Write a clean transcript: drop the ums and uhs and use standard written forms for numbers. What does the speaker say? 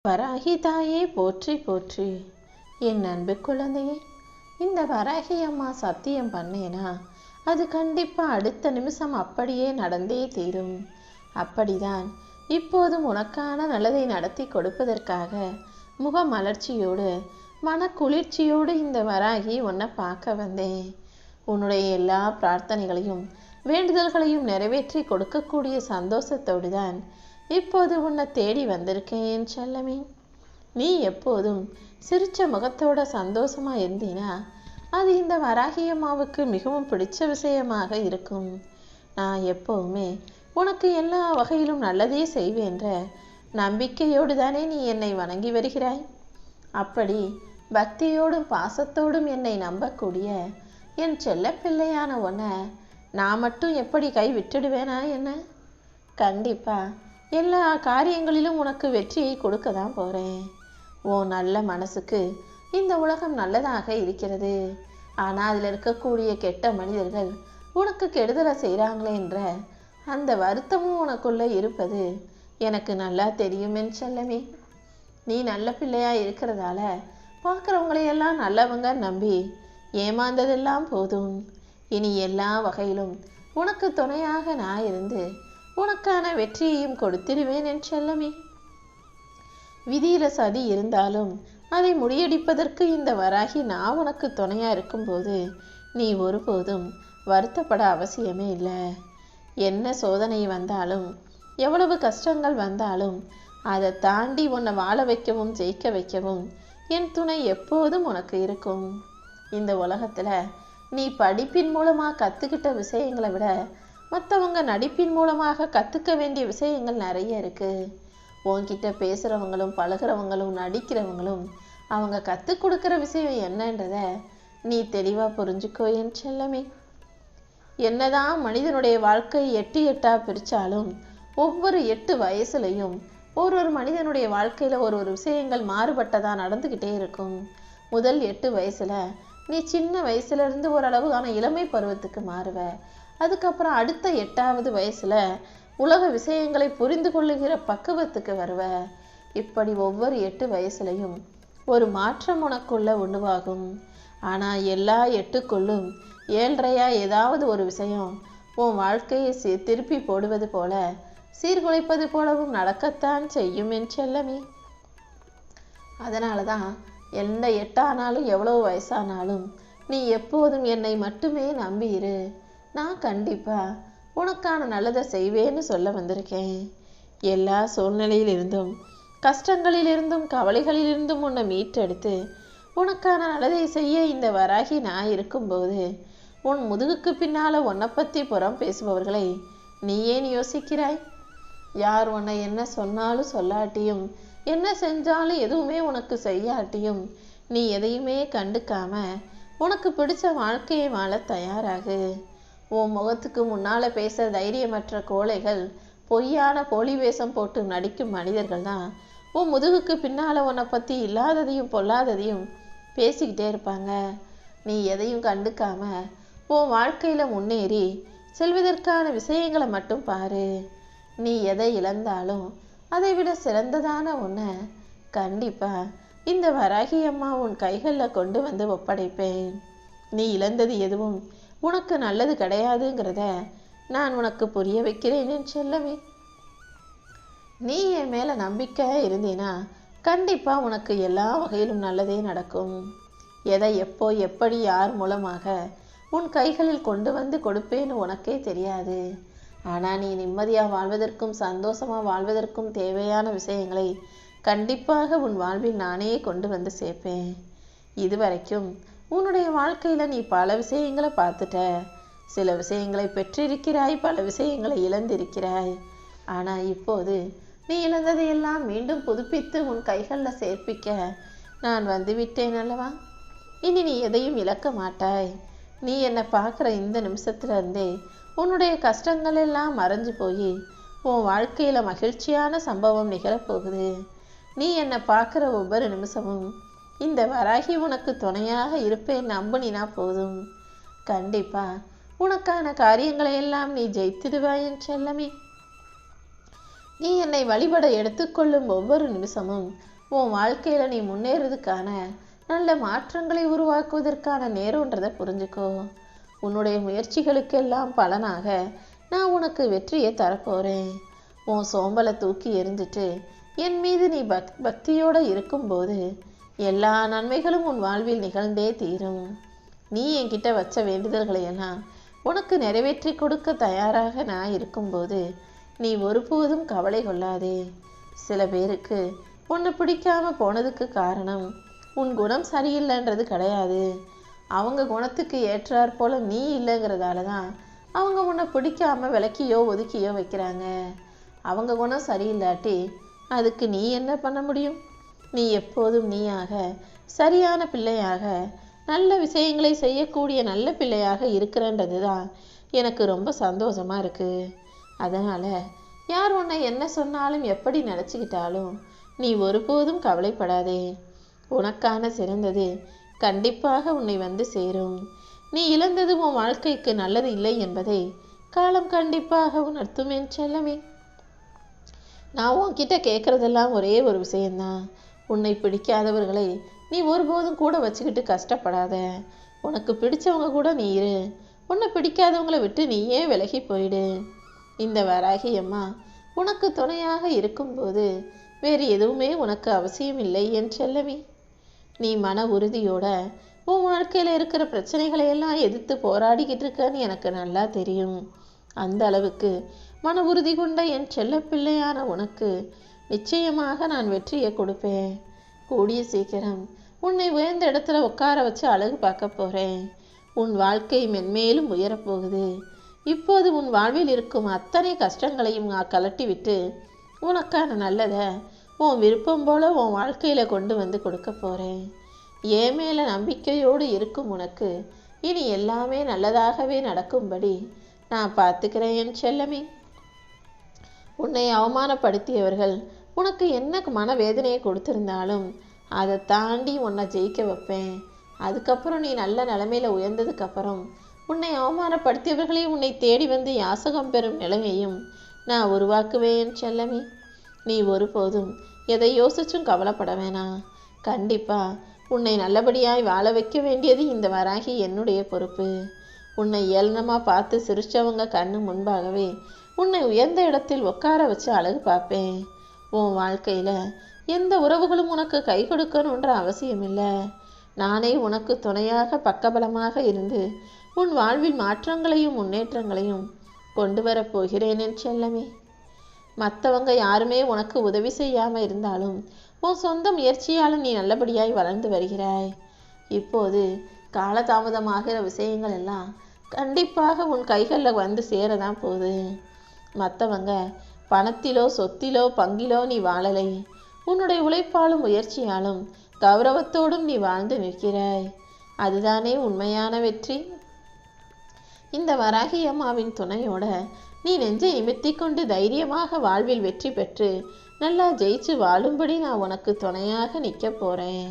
வராகி தாயே போற்றி போற்றி. என் அன்பு குழந்தையே, இந்த வராகி அம்மா சத்தியம் பண்ணேனா அது கண்டிப்பா அடுத்த நிமிஷம் அப்படியே நடந்தே தீரும். அப்படிதான் இப்போதும் உனக்கான நல்லதை நடத்தி கொடுப்பதற்காக முகமலர்ச்சியோடு மன குளிர்ச்சியோடு இந்த வராகி உன்னை பார்க்க வந்தேன். உன்னுடைய எல்லா பிரார்த்தனைகளையும் வேண்டுதல்களையும் நிறைவேற்றி கொடுக்கக்கூடிய சந்தோஷத்தோடு தான் இப்போது உன்னை தேடி வந்திருக்கேன் செல்லமே. நீ எப்போதும் சிரிச்ச முகத்தோட சந்தோஷமா இருந்தீனா அது இந்த வராகி அம்மாவுக்கு மிகவும் பிடிச்ச விஷயமாக இருக்கும். நான் எப்பவுமே உனக்கு எல்லா வகையிலும் நல்லதே செய்வேன்ற நம்பிக்கையோடு தானே நீ என்னை வணங்கி வருகிறாய். அப்படி பக்தியோடும் பாசத்தோடும் என்னை நம்பக்கூடிய என் செல்ல பிள்ளையான உன்னை நான் மட்டும் எப்படி கை விட்டுடுவேனா என்ன? கண்டிப்பா எல்லா காரியங்களிலும் உனக்கு வெற்றியை கொடுக்க தான் போறேன். உன் நல்ல மனசுக்கு இந்த உலகம் நல்லதாக இருக்கிறது. ஆனால் அதில் இருக்கக்கூடிய கெட்ட மனிதர்கள் உனக்கு கெடுதலை செய்கிறாங்களே என்ற அந்த வருத்தமும் உனக்குள்ள இருப்பது எனக்கு நல்லா தெரியும் என் செல்லமே. நீ நல்ல பிள்ளையா இருக்கிறதால பார்க்குறவங்களையெல்லாம் நல்லவங்க நம்பி ஏமாந்ததெல்லாம் போதும். இனி எல்லா வகையிலும் உனக்கு துணையாக நான் இருந்து உனக்கான வெற்றியையும் கொடுத்திருவேன் என் செல்லமே. விதியில சதி இருந்தாலும் அதை முறியடிப்பதற்கு இந்த வராகி நான் உனக்கு துணையா இருக்கும்போது நீ ஒருபோதும் வருத்தப்பட அவசியமே இல்லை. என்ன சோதனை வந்தாலும் எவ்வளவு கஷ்டங்கள் வந்தாலும் அதை தாண்டி உன்னை வாழ வைக்கவும் ஜெயிக்க வைக்கவும் என் துணை எப்போதும் உனக்கு இருக்கும். இந்த உலகத்துல நீ படிப்பின் மூலமா கத்துக்கிட்ட விஷயங்களை விட மற்றவங்க நடிப்பின் மூலமாக கற்றுக்க வேண்டிய விஷயங்கள் நிறைய இருக்கு. உன்கிட்ட பேசுகிறவங்களும் பழகிறவங்களும் நடிக்கிறவங்களும் அவங்க கற்றுக் கொடுக்குற விஷயம் என்னன்றத நீ தெளிவாக புரிஞ்சுக்கோ என் செல்லமே. என்னதான் மனிதனுடைய வாழ்க்கை 8 பிரித்தாலும் ஒவ்வொரு 8 வயசுலையும் ஒரு மனிதனுடைய வாழ்க்கையில் ஒரு விஷயங்கள் மாறுபட்டதாக நடந்துக்கிட்டே இருக்கும். முதல் 8 வயசில் நீ சின்ன வயசுலேருந்து ஓரளவுக்கான இளமை பருவத்துக்கு மாறுவ. அதுக்கப்புறம் அடுத்த 8வது வயசுல உலக விஷயங்களை புரிந்து கொள்ளுகிற பக்குவத்துக்கு வருவ. இப்படி ஒவ்வொரு 8 வயசுலையும் ஒரு மாற்றம் உனக்குள்ள உருவாகும். ஆனா எல்லா 8க்குள்ளும் 7.5 ஏதாவது ஒரு விஷயம் உன் வாழ்க்கையை திருப்பி போடுவது போல சீர்குலைப்பது போலவும் நடக்கத்தான் செய்யும் என் செல்லமே. அதனாலதான் எந்த 8ஆனாலும் எவ்வளவு வயசானாலும் நீ எப்போதும் என்னை மட்டுமே நம்பியிரு. நான் கண்டிப்பா உனக்கான நல்லதை செய்வேன்னு சொல்ல வந்திருக்கேன். எல்லா சூழ்நிலையிலிருந்தும் கஷ்டங்களிலிருந்தும் கவலைகளிலிருந்தும் உன்னை மீட்டெடுத்து உனக்கான நல்லதை செய்ய இந்த வராகி நான் இருக்கும்போது உன் முதுகுக்கு பின்னால உன்னை பத்தி புறம் பேசுபவர்களை நீ ஏன் யோசிக்கிறாய்? யார் உன்னை என்ன சொன்னாலும் சொல்லாட்டியும் என்ன செஞ்சாலும் எதுவுமே உனக்கு செய்யாட்டியும் நீ எதையுமே கண்டுக்காம உனக்கு பிடிச்ச வாழ்க்கையை வாழ தயாராகு. உன் முகத்துக்கு முன்னால பேச தைரியமற்ற கோழைகள் பொய்யான போலி வேஷம் போட்டு நடிக்கும் மனிதர்கள் தான் உன் முதுகுக்கு பின்னால உன்னை பத்தி இல்லாததையும் பொல்லாததையும் பேசிக்கிட்டே இருப்பாங்க. நீ எதையும் கண்டுக்காம உன் வாழ்க்கையில முன்னேறி செல்வதற்கான விஷயங்களை மட்டும் பாரு. நீ எதை இழந்தாலும் அதை விட சிறந்ததான உன்னை கண்டிப்பா இந்த வராகி அம்மா உன் கைகளில் கொண்டு வந்து ஒப்படைப்பேன். நீ இழந்தது எதுவும் உனக்கு நல்லது கிடையாதுங்கிறத நான் உனக்கு புரிய வைக்கிறேன் என் செல்லமே. நீ என் மேல நம்பிக்கை இருந்தீனா கண்டிப்பா உனக்கு எல்லா வகையிலும் நல்லதே நடக்கும். எதை எப்போ எப்படி யார் மூலமாக உன் கைகளில் கொண்டு வந்து கொடுப்பேன்னு உனக்கே தெரியாது. ஆனா நீ நிம்மதியா வாழ்வதற்கும் சந்தோஷமா வாழ்வதற்கும் தேவையான விஷயங்களை கண்டிப்பாக உன் வாழ்வில் நானே கொண்டு வந்து சேர்ப்பேன். இதுவரைக்கும் உன்னுடைய வாழ்க்கையில நீ பல விஷயங்களை பார்த்துட்ட. சில விஷயங்களை பெற்றிருக்கிறாய், பல விஷயங்களை இழந்திருக்கிறாய். ஆனா இப்போது நீ இழந்ததையெல்லாம் மீண்டும் புதுப்பித்து உன் கைகளில் சேர்ப்பிக்க நான் வந்து விட்டேன் அல்லவா? இனி நீ எதையும் இழக்க மாட்டாய். நீ என்னை பார்க்குற இந்த நிமிஷத்துல இருந்தே உன்னுடைய கஷ்டங்கள் எல்லாம் மறைஞ்சு போய் உன் வாழ்க்கையில மகிழ்ச்சியான சம்பவம் நிகழப்போகுது. நீ என்னை பார்க்குற ஒவ்வொரு நிமிஷமும் இந்த வராகி உனக்கு துணையாக இருப்பேன் நம்பினா போதும். கண்டிப்பா உனக்கான காரியங்களை எல்லாம் நீ ஜெயித்திடுவாய் என் செல்லமே. நீ என்னை வழிபட எடுத்துக்கொள்ளும் ஒவ்வொரு நிமிஷமும் உன் வாழ்க்கையில் நீ முன்னேறதுக்கான நல்ல மாற்றங்களை உருவாக்குவதற்கான நேரம்ன்றதை புரிஞ்சுக்கோ. உன்னுடைய முயற்சிகளுக்கெல்லாம் பலனாக நான் உனக்கு வெற்றியை தரப்போகிறேன். உன் சோம்பலை தூக்கி எறிஞ்சிட்டு என் மீது நீ பக்தியோடு இருக்கும்போது எல்லா நன்மைகளும் உன் வாழ்வில் நிகழ்ந்தே தீரும். நீ என்கிட்ட வச்ச வேண்டுதல்களையெல்லாம் உனக்கு நிறைவேற்றி கொடுக்க தயாராக நான் இருக்கும்போது நீ ஒருபோதும் கவலை கொள்ளாதே. சில பேருக்கு உன்னை பிடிக்காம போனதுக்கு காரணம் உன் குணம் சரியில்லைன்றது கிடையாது. அவங்க குணத்துக்கு ஏற்றாற் போல நீ இல்லைங்கிறதால தான் அவங்க உன்னை பிடிக்காம விலக்கியோ ஒதுக்கியோ வைக்கிறாங்க. அவங்க குணம் சரியில்லாட்டி அதுக்கு நீ என்ன பண்ண முடியும்? நீ எப்போதும் நீயாக, சரியான பிள்ளையாக, நல்ல விஷயங்களை செய்யக்கூடிய நல்ல பிள்ளையாக இருக்கிறன்றது தான் எனக்கு ரொம்ப சந்தோஷமாக இருக்குது. அதனால் யார் உன்னை என்ன சொன்னாலும் எப்படி நினச்சிக்கிட்டாலும் நீ ஒருபோதும் கவலைப்படாதே. உனக்கான சிறந்தது கண்டிப்பாக உன்னை வந்து சேரும். நீ இழந்தது உன் வாழ்க்கைக்கு நல்லது இல்லை என்பதை காலம் கண்டிப்பாக உணர்த்தும் என் செல்லமே. நான் உன்கிட்ட கேட்குறதெல்லாம் ஒரே ஒரு விஷயந்தான். உன்னை பிடிக்காதவர்களை நீ ஒருபோதும் கூட வச்சுக்கிட்டு கஷ்டப்படாத. உனக்கு பிடிச்சவங்க கூட நீ இரு. உன்னை பிடிக்காதவங்களை விட்டு நீயே விலகி போயிடு. இந்த வராகி அம்மா உனக்கு துணையாக இருக்கும்போது வேறு எதுவுமே உனக்கு அவசியம் இல்லை என் செல்லமே. நீ மன உறுதியோட உன் வாழ்க்கையில் இருக்கிற பிரச்சனைகளை எல்லாம் எதிர்த்து போராடிக்கிட்டு இருக்கன்னு எனக்கு நல்லா தெரியும். அந்த அளவுக்கு மன உறுதி கொண்ட என் செல்ல பிள்ளையான உனக்கு நிச்சயமாக நான் வெற்றியை கொடுப்பேன். கூடிய சீக்கிரம் உன்னை உயர்ந்த இடத்துல உட்கார வச்சு அழகு பார்க்க போகிறேன். உன் வாழ்க்கை மென்மேலும் உயரப்போகுது. இப்போது உன் வாழ்வில் இருக்கும் அத்தனை கஷ்டங்களையும் நான் கலட்டி விட்டு உனக்கான நல்லதை உன் விருப்பம் போல உன் வாழ்க்கையில் கொண்டு வந்து கொடுக்க போகிறேன். என் மேலே நம்பிக்கையோடு இருக்கும் உனக்கு இனி எல்லாமே நல்லதாகவே நடக்கும்படி நான் பார்த்துக்கிறேன் என் செல்லமே. உன்னை அவமானப்படுத்தியவர்கள் உனக்கு என்ன மனவேதனையை கொடுத்திருந்தாலும் அதை தாண்டி உன்னை ஜெயிக்க வைப்பேன். அதுக்கப்புறம் நீ நல்ல நிலைமையில் உயர்ந்ததுக்கப்புறம் உன்னை அவமானப்படுத்தியவர்களே உன்னை தேடி வந்து யாசகம் பெறும் நிலைமையும் நான் உருவாக்குவேன் செல்லமே. நீ ஒருபோதும் எதை யோசிச்சும் கவலைப்பட வேணாம். கண்டிப்பாக உன்னை நல்லபடியாய் வாழ வைக்க வேண்டியது இந்த வராகி என்னுடைய பொறுப்பு. உன்னை ஏளனமாக பார்த்து சிரிச்சவங்க கண்ணு முன்பாகவே உன்னை உயர்ந்த இடத்தில் உட்கார வச்சு அழகு பார்ப்பேன். உன் வாழ்க்கையில் எந்த உறவுகளும் உனக்கு கை கொடுக்கணுன்ற அவசியம் இல்லை. நானே உனக்கு துணையாக பக்கபலமாக இருந்து உன் வாழ்வில் மாற்றங்களையும் முன்னேற்றங்களையும் கொண்டு வரப்போகிறேன் என் செல்லமே. மற்றவங்க யாருமே உனக்கு உதவி செய்யாமல் இருந்தாலும் உன் சொந்த முயற்சியால் நீ நல்லபடியாய் வளர்ந்து வருகிறாய். இப்போது காலதாமதமாகிற விஷயங்கள் எல்லாம் கண்டிப்பாக உன் கைகளில் வந்து சேரதான் போகுது. மற்றவங்க பணத்திலோ சொத்திலோ பங்கிலோ நீ வாழலை. உன்னுடைய உழைப்பாலும் முயற்சியாலும் கௌரவத்தோடும் நீ வாழ்ந்து நிற்கிறாய். அதுதானே உண்மையான வெற்றி. இந்த வராகி அம்மாவின் துணையோட நீ நெஞ்சை நிமித்தி கொண்டு தைரியமாக வாழ்வில் வெற்றி பெற்று நல்லா ஜெயிச்சு வாழும்படி நான் உனக்கு துணையாக நிற்க போகிறேன்.